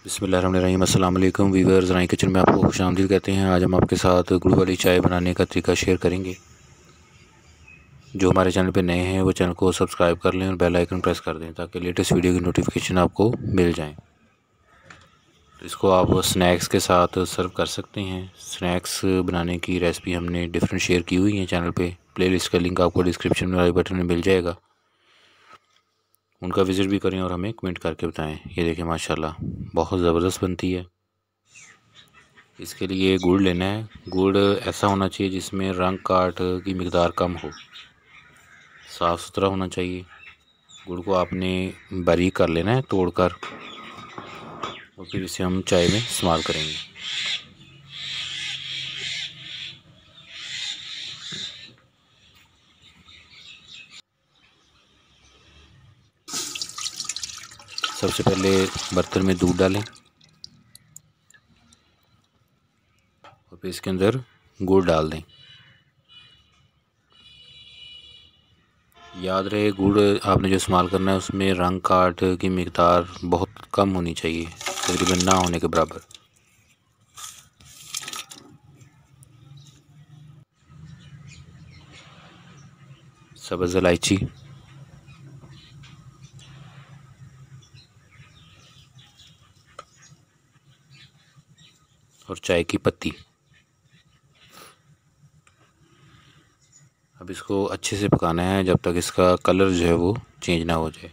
बिस्मिल्लाहिर्रहमानिर्रहीम। अस्सलाम वालेकुम वीवर्स, रानी किचन में आपको खुशामदीद कहते हैं। आज हम आपके साथ गुड़ वाली चाय बनाने का तरीका शेयर करेंगे। जो हमारे चैनल पे नए हैं वो चैनल को सब्सक्राइब कर लें और बेल आइकन प्रेस कर दें ताकि लेटेस्ट वीडियो की नोटिफिकेशन आपको मिल जाए। तो इसको आप स्नैक्स के साथ सर्व कर सकते हैं। स्नैक्स बनाने की रेसिपी हमने डिफरेंट शेयर की हुई है चैनल पर। प्लेलिस्ट का लिंक आपको डिस्क्रिप्शन में वाले बटन में मिल जाएगा, उनका विज़िट भी करें और हमें कमेंट करके बताएं। ये देखें माशाल्लाह बहुत ज़बरदस्त बनती है। इसके लिए गुड़ लेना है। गुड़ ऐसा होना चाहिए जिसमें रंग काट की मिकदार कम हो, साफ़ सुथरा होना चाहिए। गुड़ को आपने बारीक कर लेना है तोड़कर, और फिर इसे हम चाय में इस्तेमाल करेंगे। सबसे पहले बर्तन में दूध डालें और फिर इसके अंदर गुड़ डाल दें। याद रहे गुड़ आपने जो इस्तेमाल करना है उसमें रंग काट की मिकदार बहुत कम होनी चाहिए, तकरीबन ना होने के बराबर। सब्ज़ इलायची और चाय की पत्ती। अब इसको अच्छे से पकाना है जब तक इसका कलर जो है वो चेंज ना हो जाए।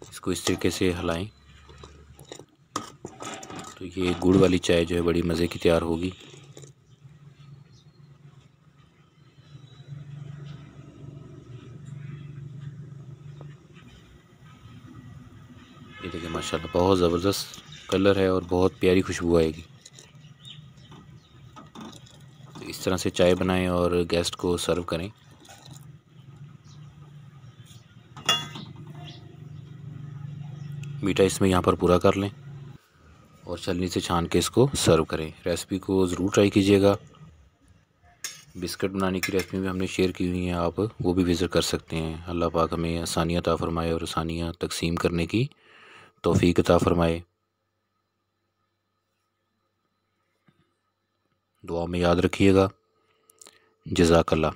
इसको इस तरीके से हिलाएं तो ये गुड़ वाली चाय जो है बड़ी मज़े की तैयार होगी। ये देखिए माशाल्लाह बहुत ज़बरदस्त कलर है और बहुत प्यारी खुशबू आएगी। तो इस तरह से चाय बनाएं और गेस्ट को सर्व करें। मीठा इसमें यहाँ पर पूरा कर लें और छलनी से छान के इसको सर्व करें। रेसिपी को ज़रूर ट्राई कीजिएगा। बिस्किट बनाने की रेसिपी भी हमने शेयर की हुई है, आप वो भी विज़िट कर सकते हैं। अल्लाह पाक हमें आसानियाँ अता फ़रमाए और आसानियाँ तकसीम करने की तौफ़ीक अता फ़रमाए। दुआ में याद रखिएगा। जज़ाकल्लाह।